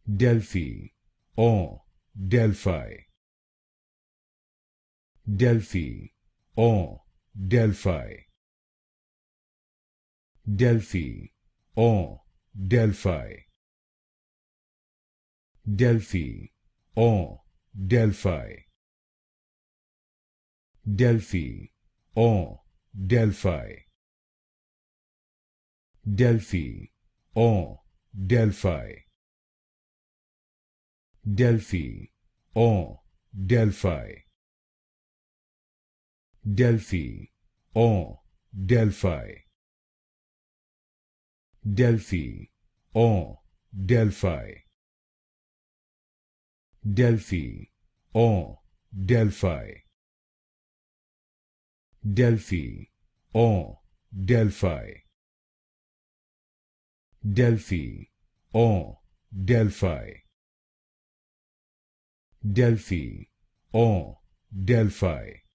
Delphi, en, Delphi. Delphi, en, Delphi. Delphi, en, Delphi. Delphi, en, Delphi. Delphi, en, Delphi. Delphi, en, Delphi. Delphi, en, Delphi. Delphi, en, Delphi. Delphi, en, Delphi. Delphi, en, Delphi. Delphi, en, Delphi. Delphi, en, Delphi. Delphi, en, Delphi.